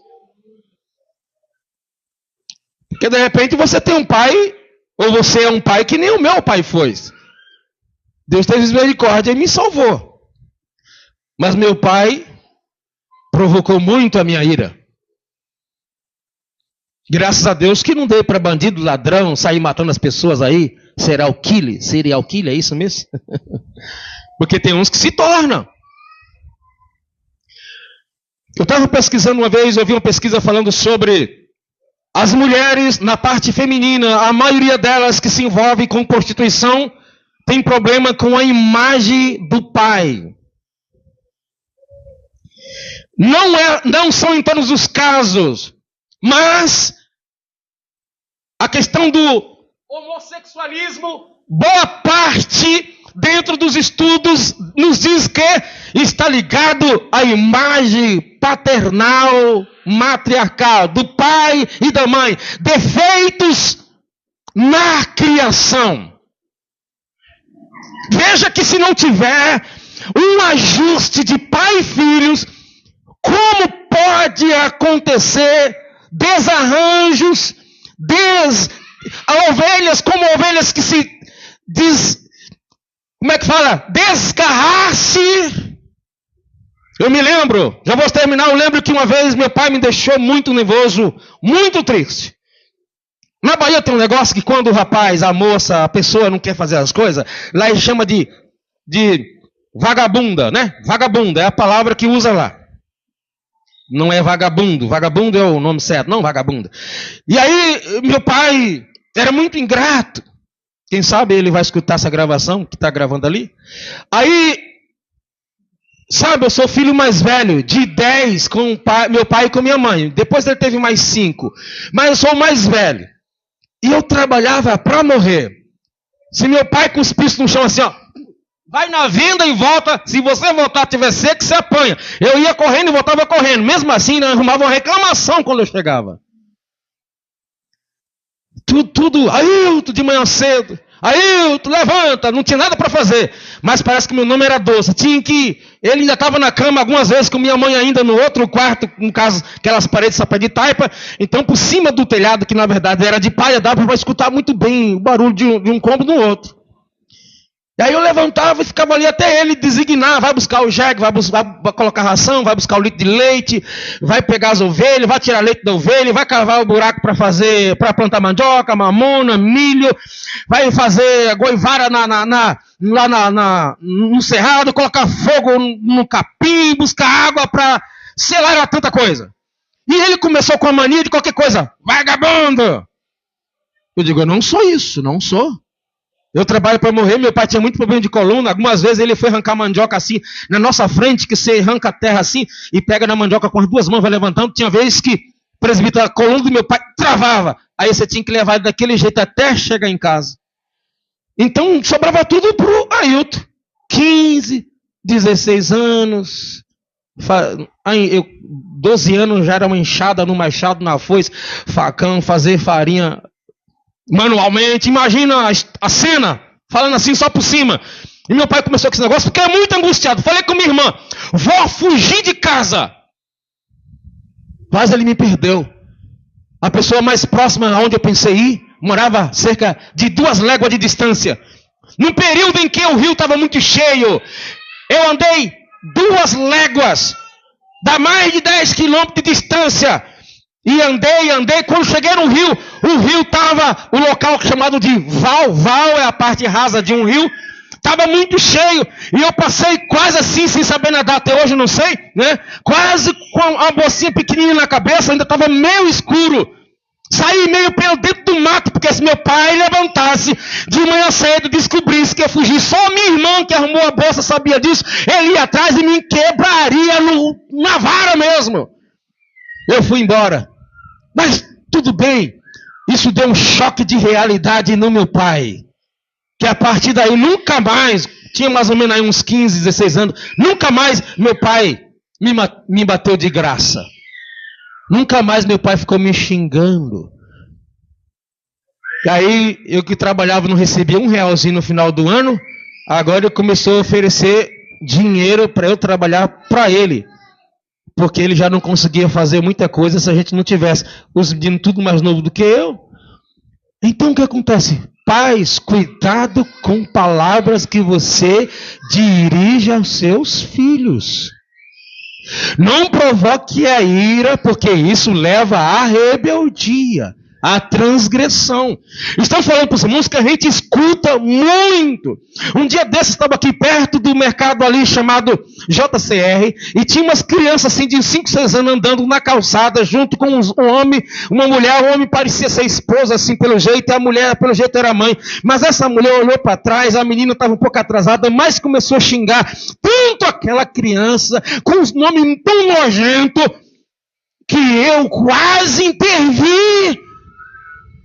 Porque de repente você tem um pai, ou você é um pai que nem o meu pai foi. Deus teve misericórdia e me salvou. Mas meu pai provocou muito a minha ira. Graças a Deus que não dei para bandido, ladrão, sair matando as pessoas aí. Serial killer, é isso mesmo? Porque tem uns que se tornam. Eu estava pesquisando uma vez, eu vi uma pesquisa falando sobre as mulheres na parte feminina. A maioria delas que se envolvem com prostituição tem problema com a imagem do pai. Não são em todos os casos, mas a questão do homossexualismo, boa parte dentro dos estudos nos diz que está ligado à imagem paternal, matriarcal, do pai e da mãe. Defeitos na criação. Veja que se não tiver um ajuste de pai e filhos, como pode acontecer desarranjos, ovelhas como ovelhas que se desgarrar-se. Eu me lembro, já vou terminar, eu lembro que uma vez meu pai me deixou muito nervoso, muito triste. Na Bahia tem um negócio que quando o rapaz, a moça, a pessoa não quer fazer as coisas, lá ele chama de vagabunda, né? Vagabunda é a palavra que usa lá. Não é vagabundo. Vagabundo é o nome certo, não vagabundo. E aí, meu pai era muito ingrato. Quem sabe ele vai escutar essa gravação que está gravando ali. Aí, sabe, eu sou o filho mais velho, de 10 com meu pai e com minha mãe. Depois ele teve mais 5. Mas eu sou o mais velho. E eu trabalhava para morrer. Se meu pai cuspisse no chão assim, ó, vai na venda e volta. Se você voltar tiver seco, você apanha. Eu ia correndo e voltava correndo. Mesmo assim, eu arrumava uma reclamação quando eu chegava. Tudo, Ailton, de manhã cedo. Ailton, levanta, não tinha nada para fazer. Mas parece que meu nome era doce. Tinha que ele ainda estava na cama algumas vezes com minha mãe ainda no outro quarto, no caso, aquelas paredes sapé de taipa. Então, por cima do telhado, que na verdade era de palha, dava para escutar muito bem o barulho de um cômodo no outro. E aí eu levantava e ficava ali até ele designar, vai buscar o jegue, vai colocar ração, vai buscar o litro de leite, vai pegar as ovelhas, vai tirar leite da ovelha, vai cavar o buraco para plantar mandioca, mamona, milho, vai fazer goivara lá no cerrado, colocar fogo no capim, buscar água para... sei lá, era tanta coisa. E ele começou com a mania de qualquer coisa, vagabundo! Eu digo, eu não sou isso, não sou. Eu trabalho para morrer, meu pai tinha muito problema de coluna, algumas vezes ele foi arrancar mandioca assim, na nossa frente, que você arranca a terra assim, e pega na mandioca com as duas mãos, vai levantando, tinha vezes que, presbítero, a coluna do meu pai travava, aí você tinha que levar ele daquele jeito até chegar em casa. Então, sobrava tudo pro Ailton, 15, 16 anos, 12 anos já era uma enxada no machado, na foice, facão, fazer farinha... manualmente, imagina a cena, falando assim só por cima. E meu pai começou com esse negócio, porque é muito angustiado. Falei com minha irmã, vou fugir de casa. Mas ele me perdeu. A pessoa mais próxima aonde eu pensei ir, morava cerca de 2 léguas de distância. Num período em que o rio estava muito cheio, eu andei 2 léguas, dá mais de 10 quilômetros de distância. E andei, quando cheguei no rio, o rio estava, o local chamado de val é a parte rasa de um rio, estava muito cheio, e eu passei quase assim, sem saber nadar, até hoje eu não sei, né? Quase com uma bolsinha pequenininha na cabeça, ainda estava meio escuro, saí meio pelo dentro do mato, porque se meu pai levantasse de manhã cedo, descobrisse que eu fugi, só minha irmã que arrumou a bolsa sabia disso, ele ia atrás e me quebraria na vara mesmo. Eu fui embora. Mas tudo bem, isso deu um choque de realidade no meu pai. Que a partir daí nunca mais, tinha mais ou menos aí uns 15, 16 anos, nunca mais meu pai me bateu de graça. Nunca mais meu pai ficou me xingando. E aí eu que trabalhava não recebia R$1 no final do ano, agora ele começou a oferecer dinheiro para eu trabalhar para ele. Porque ele já não conseguia fazer muita coisa se a gente não tivesse os meninos tudo mais novo do que eu. Então o que acontece? Pais, cuidado com palavras que você dirige aos seus filhos. Não provoque a ira, porque isso leva à rebeldia, à transgressão. Estamos falando para os irmãos que a gente escuta muito. Um dia desses estava aqui perto do mercado ali chamado JCR e tinha umas crianças assim de 5, 6 anos andando na calçada junto com um homem, uma mulher. O homem parecia ser esposa assim pelo jeito e a mulher pelo jeito era mãe. Mas essa mulher olhou para trás, a menina estava um pouco atrasada, mas começou a xingar tanto aquela criança com os nomes tão nojentos que eu quase intervi,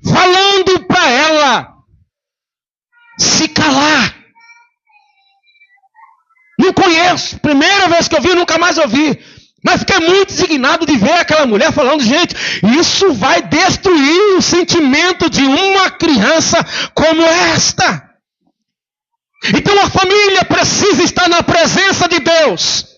falando para ela se calar. Não conheço, primeira vez que eu vi, nunca mais ouvi. Mas fiquei muito indignado de ver aquela mulher falando, gente, isso vai destruir o sentimento de uma criança como esta. Então a família precisa estar na presença de Deus.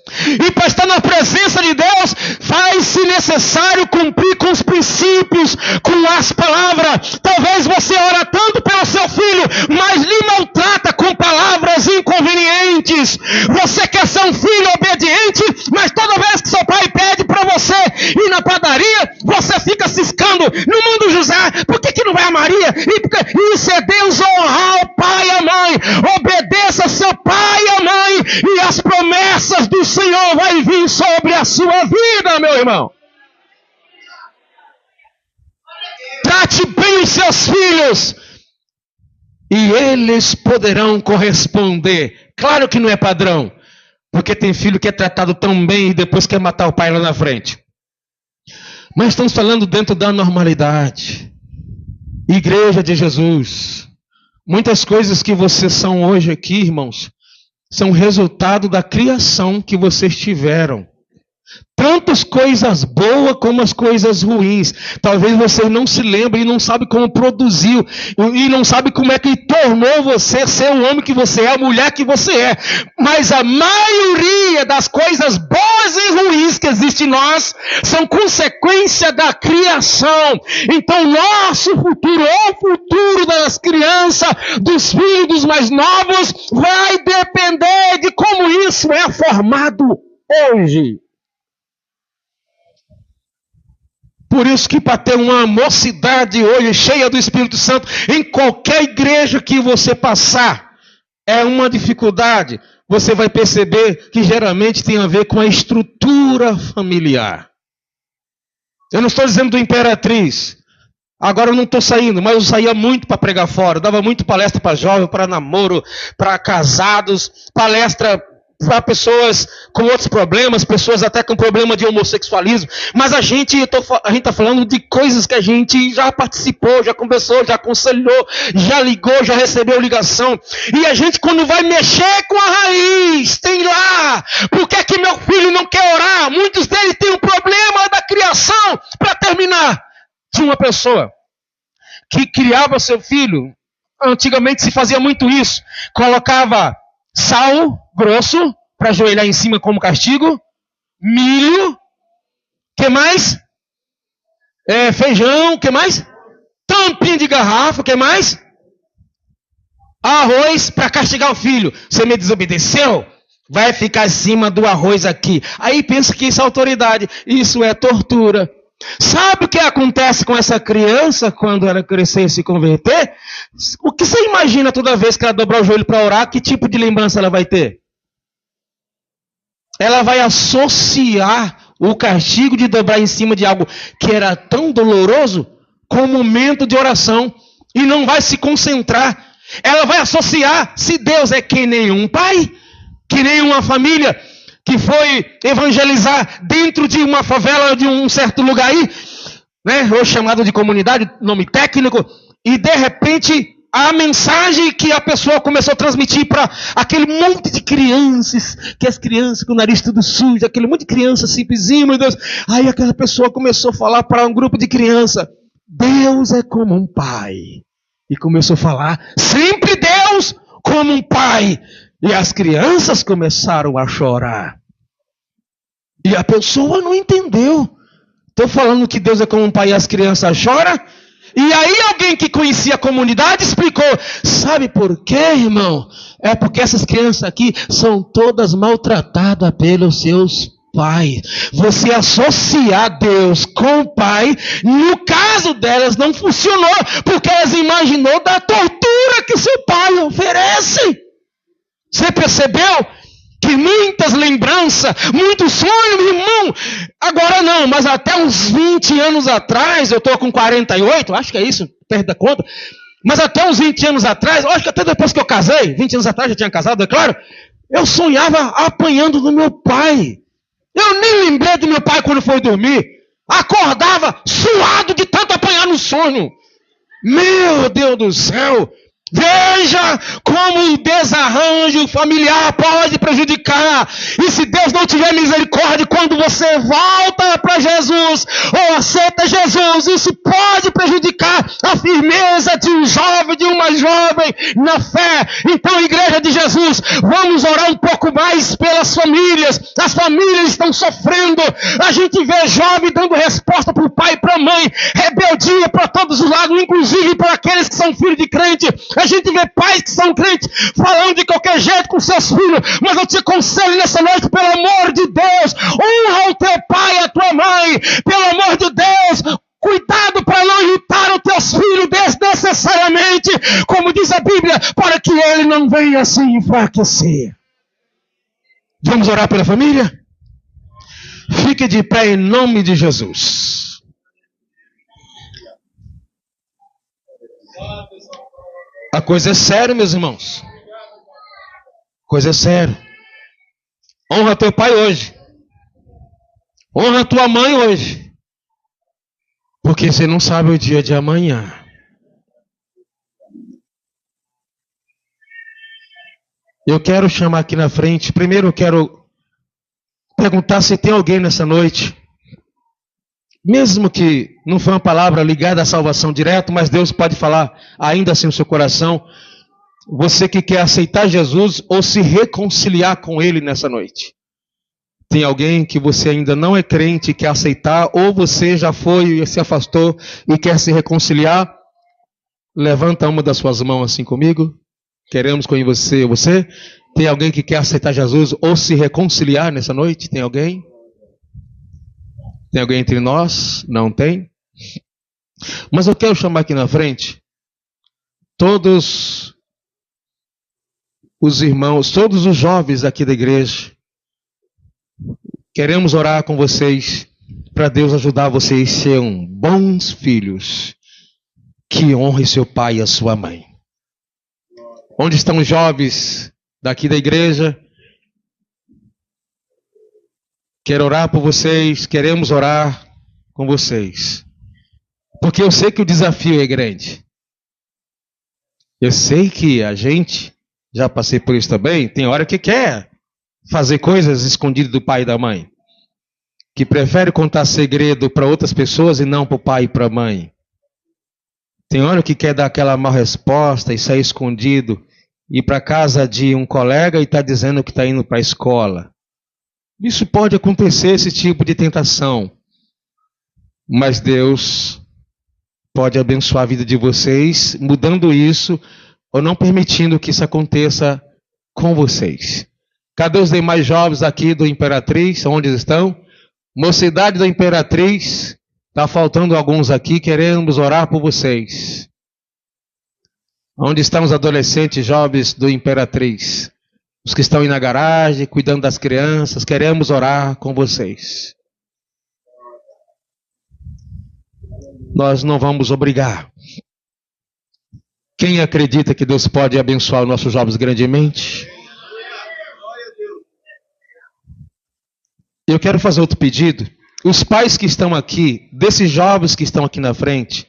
E para estar na presença de Deus, faz-se necessário cumprir com os princípios, com as palavras. Talvez você ora tanto pelo seu filho, mas lhe maltrata com palavras inconvenientes. Você quer ser um filho obediente, mas toda vez que seu pai pede para você ir na padaria, você fica ciscando. No mundo José, por que não vai a Maria? Isso é Deus honrar o pai e a mãe. Obedeça seu pai e a mãe, e as promessas do Senhor vai vir sobre a sua vida, meu irmão. Trate bem os seus filhos e eles poderão corresponder. Claro que não é padrão, porque tem filho que é tratado tão bem e depois quer matar o pai lá na frente. Mas estamos falando dentro da normalidade. Igreja de Jesus. Muitas coisas que vocês são hoje aqui, irmãos, são resultado da criação que vocês tiveram. Tanto as coisas boas como as coisas ruins. Talvez você não se lembre e não sabe como produziu. E não sabe como é que tornou você ser o homem que você é, a mulher que você é. Mas a maioria das coisas boas e ruins que existem em nós são consequência da criação. Então nosso futuro, ou o futuro das crianças, dos filhos, dos mais novos, vai depender de como isso é formado hoje. Por isso que para ter uma mocidade hoje cheia do Espírito Santo, em qualquer igreja que você passar, é uma dificuldade. Você vai perceber que geralmente tem a ver com a estrutura familiar. Eu não estou dizendo do Imperatriz. Agora eu não estou saindo, mas eu saía muito para pregar fora. Eu dava muito palestra para jovens, para namoro, para casados, palestra para pessoas com outros problemas, pessoas até com problema de homossexualismo. Mas a gente está falando de coisas que a gente já participou, já conversou, já aconselhou, já ligou, já recebeu ligação. E a gente, quando vai mexer com a raiz, tem lá, por que é que meu filho não quer orar? Muitos deles têm um problema da criação. Para terminar, tinha uma pessoa que criava seu filho. Antigamente se fazia muito isso. Colocava sal grosso para ajoelhar em cima como castigo, milho, que mais? Feijão, que mais? Tampinha de garrafa, que mais? Arroz para castigar o filho. Você me desobedeceu? Vai ficar acima do arroz aqui. Aí pensa que isso é autoridade. Isso é tortura. Sabe o que acontece com essa criança quando ela crescer e se converter? O que você imagina toda vez que ela dobrar o joelho para orar? Que tipo de lembrança ela vai ter? Ela vai associar o castigo de dobrar em cima de algo que era tão doloroso com o momento de oração e não vai se concentrar. Ela vai associar, se Deus é que nem um pai, que nem uma família que foi evangelizar dentro de uma favela, de um certo lugar aí, né, ou chamado de comunidade, nome técnico, e de repente a mensagem que a pessoa começou a transmitir para aquele monte de crianças, que as crianças com o nariz tudo sujo, aquele monte de crianças simplesinho, meu Deus. Aí aquela pessoa começou a falar para um grupo de crianças, Deus é como um pai. E começou a falar, sempre Deus como um pai. E as crianças começaram a chorar. E a pessoa não entendeu. Estou falando que Deus é como um pai e as crianças choram. E aí alguém que conhecia a comunidade explicou. Sabe por quê, irmão? É porque essas crianças aqui são todas maltratadas pelos seus pais. Você associar Deus com o pai, no caso delas não funcionou. Porque elas imaginou da tortura que seu pai oferece. Você percebeu? Que muitas lembranças, muitos sonhos, irmão. Agora não, mas até uns 20 anos atrás, eu estou com 48, acho que é isso, perto da conta. Mas até uns 20 anos atrás, acho que até depois que eu casei, 20 anos atrás já tinha casado, é claro. Eu sonhava apanhando do meu pai. Eu nem lembrei do meu pai quando foi dormir. Acordava suado de tanto apanhar no sonho. Meu Deus do céu. Veja como o desarranjo familiar pode prejudicar. E se Deus não tiver misericórdia, quando você volta para Jesus ou aceita Jesus, isso pode prejudicar a firmeza de um jovem, de uma jovem na fé. Então, Igreja de Jesus, vamos orar um pouco mais pelas famílias. As famílias estão sofrendo. A gente vê jovem dando resposta para o pai e para a mãe. Rebeldia para todos os lados, inclusive para aqueles que são filhos de crente. A gente vê pais que são crentes falando de qualquer jeito com seus filhos, mas eu te aconselho nessa noite, pelo amor de Deus, honra o teu pai e a tua mãe, pelo amor de Deus, cuidado para não irritar os teus filhos desnecessariamente, como diz a Bíblia, para que ele não venha se enfraquecer. Vamos orar pela família? Fique de pé em nome de Jesus. A coisa é séria, meus irmãos. A coisa é séria. Honra teu pai hoje. Honra tua mãe hoje. Porque você não sabe o dia de amanhã. Eu quero chamar aqui na frente. Primeiro eu quero perguntar se tem alguém nessa noite, mesmo que não foi uma palavra ligada à salvação direto, mas Deus pode falar ainda assim no seu coração. Você que quer aceitar Jesus ou se reconciliar com Ele nessa noite. Tem alguém que você ainda não é crente e quer aceitar, ou você já foi e se afastou e quer se reconciliar? Levanta uma das suas mãos assim comigo. Queremos conhecer você. Tem alguém que quer aceitar Jesus ou se reconciliar nessa noite? Tem alguém? Tem alguém entre nós? Não tem? Mas eu quero chamar aqui na frente todos os irmãos, todos os jovens aqui da igreja. Queremos orar com vocês para Deus ajudar vocês a serem bons filhos que honrem seu pai e a sua mãe. Onde estão os jovens daqui da igreja? Quero orar por vocês, queremos orar com vocês. Porque eu sei que o desafio é grande. Eu sei que a gente, já passei por isso também, tem hora que quer fazer coisas escondidas do pai e da mãe. Que prefere contar segredo para outras pessoas e não para o pai e para a mãe. Tem hora que quer dar aquela mal resposta e sair escondido, ir para casa de um colega e está dizendo que está indo para a escola. Isso pode acontecer, esse tipo de tentação. Mas Deus pode abençoar a vida de vocês, mudando isso, ou não permitindo que isso aconteça com vocês. Cadê os demais jovens aqui do Imperatriz? Onde estão? Mocidade da Imperatriz. Está faltando alguns aqui, queremos orar por vocês. Onde estão os adolescentes jovens do Imperatriz? Os que estão aí na garagem, cuidando das crianças, queremos orar com vocês. Nós não vamos obrigar. Quem acredita que Deus pode abençoar os nossos jovens grandemente? Eu quero fazer outro pedido. Os pais que estão aqui, desses jovens que estão aqui na frente,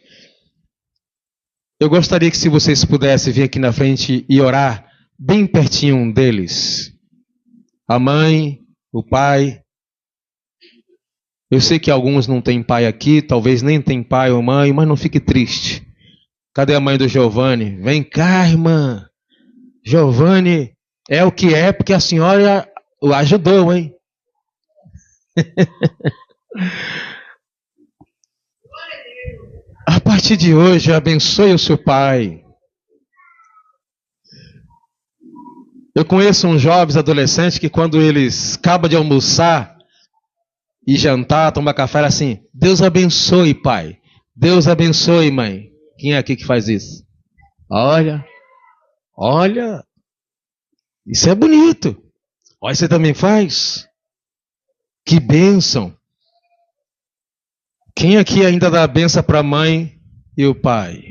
eu gostaria que se vocês pudessem vir aqui na frente e orar bem pertinho deles. A mãe, o pai. Eu sei que alguns não têm pai aqui, talvez nem tem pai ou mãe, mas não fique triste. Cadê a mãe do Giovanni? Vem cá, irmã. Giovanni é o que é porque a senhora o ajudou, hein? A partir de hoje, abençoe o seu pai. Eu conheço uns jovens adolescentes que quando eles acabam de almoçar e jantar, tomar café, assim, Deus abençoe, pai. Deus abençoe, mãe. Quem é aqui que faz isso? Olha, isso é bonito. Olha, você também faz? Que bênção. Quem aqui ainda dá a bênção para a mãe e o pai?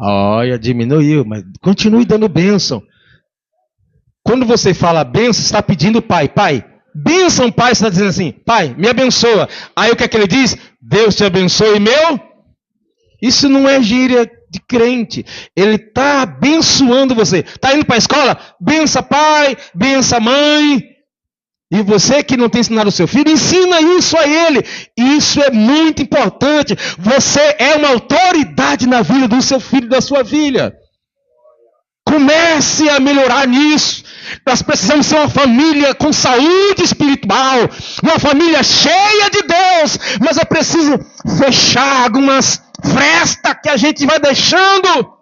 Olha, diminuiu, mas continue dando bênção. Quando você fala bênção, você está pedindo pai. Pai, bênção, pai, você está dizendo assim, pai, me abençoa. Aí o que é que ele diz? Deus te abençoe, meu. Isso não é gíria de crente. Ele está abençoando você. Está indo para a escola? Bença pai, bença mãe. E você que não tem ensinado o seu filho, ensina isso a ele. Isso é muito importante. Você é uma autoridade na vida do seu filho e da sua filha. Comece a melhorar nisso. Nós precisamos ser uma família com saúde espiritual, uma família cheia de Deus, mas é preciso fechar algumas frestas que a gente vai deixando.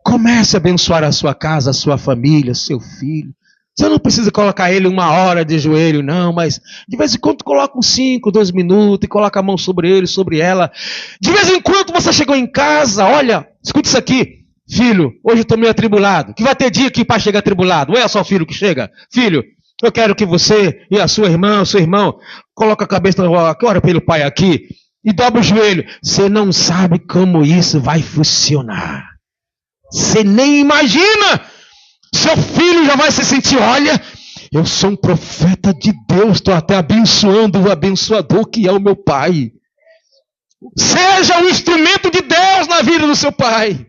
Comece a abençoar a sua casa, a sua família, seu filho. Você não precisa colocar ele 1 hora de joelho, não, mas de vez em quando coloca uns 5, 2 minutos e coloca a mão sobre ele, sobre ela. De vez em quando você chegou em casa, olha, escuta isso aqui. Filho, hoje eu estou meio atribulado. Que vai ter dia que o pai chega atribulado. Ou é só o filho que chega? Filho, Eu quero que você e a sua irmã, o seu irmão, coloque a cabeça, ora pelo pai aqui, e dobra o joelho. Você não sabe como isso vai funcionar. Você nem imagina. Seu filho já vai se sentir, olha, eu sou um profeta de Deus, estou até abençoando o abençoador que é o meu pai. Seja um instrumento de Deus na vida do seu pai.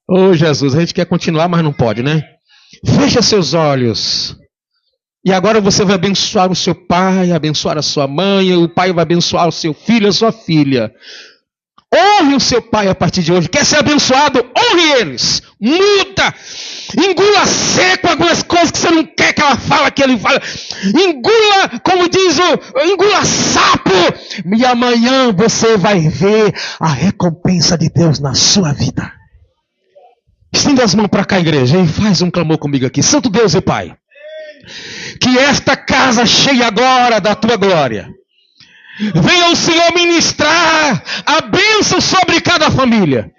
Oh, Jesus, a gente quer continuar, mas não pode, né? Feche seus olhos. E agora você vai abençoar o seu pai, abençoar a sua mãe, o pai vai abençoar o seu filho, a sua filha. Honre o seu pai a partir de hoje. Quer ser abençoado? Honre eles. Muda. Engula seco algumas coisas que você não quer que ela fale, que ele fala. Engula, como diz engula sapo. E amanhã você vai ver a recompensa de Deus na sua vida. Estenda as mãos para cá, igreja, e faz um clamor comigo aqui. Santo Deus e Pai, que esta casa cheie agora da tua glória. Venha o Senhor ministrar a bênção sobre cada família.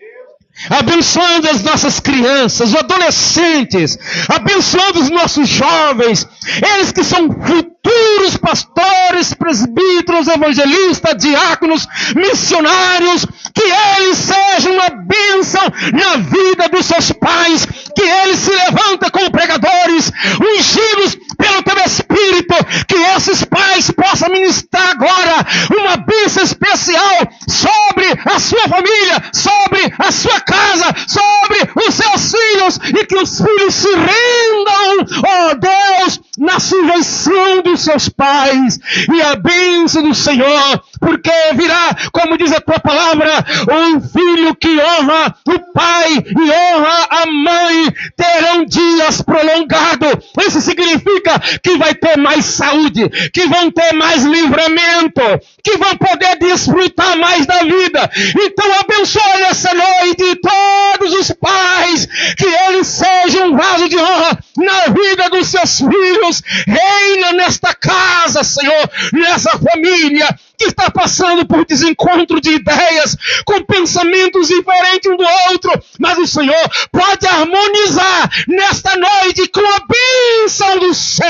Abençoando as nossas crianças, os adolescentes, abençoando os nossos jovens, eles que são futuros pastores, presbíteros, evangelistas, diáconos, missionários, que eles sejam uma bênção na vida dos seus pais, que eles se levantem como pregadores, ungidos pelo teu Espírito, que esses pais possam ministrar agora uma bênção especial sobre a sua família, sobre a sua casa, sobre os seus filhos, e que os filhos se rendam, ó Deus, na sujeição dos seus pais, e a bênção do Senhor, porque virá, como diz a tua palavra, um filho que honra o pai e honra a mãe, terão dias prolongados. Isso significa que vai ter mais saúde, que vão ter mais livramento, que vão poder desfrutar mais da vida. Então abençoe essa noite todos os pais, que eles sejam um vaso de honra na vida dos seus filhos. Reina nesta casa, Senhor, nessa família que está passando por desencontro de ideias, com pensamentos diferentes um do outro, mas o Senhor pode harmonizar nesta noite com a bênção do céu.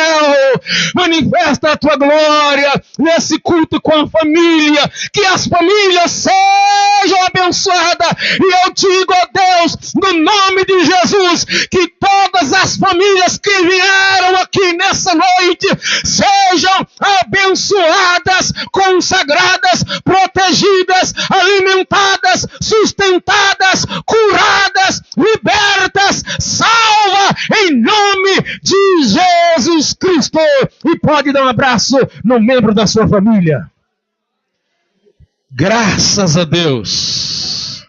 Manifesta a tua glória nesse culto com a família, que as famílias sejam abençoadas, e eu digo a Deus, no nome de Jesus, que todas as famílias que vieram aqui nessa noite sejam abençoadas, consagradas, protegidas, alimentadas, sustentadas, curadas, libertas, salva em nome de Jesus Cristo. E pode dar um abraço no membro da sua família. Graças a Deus.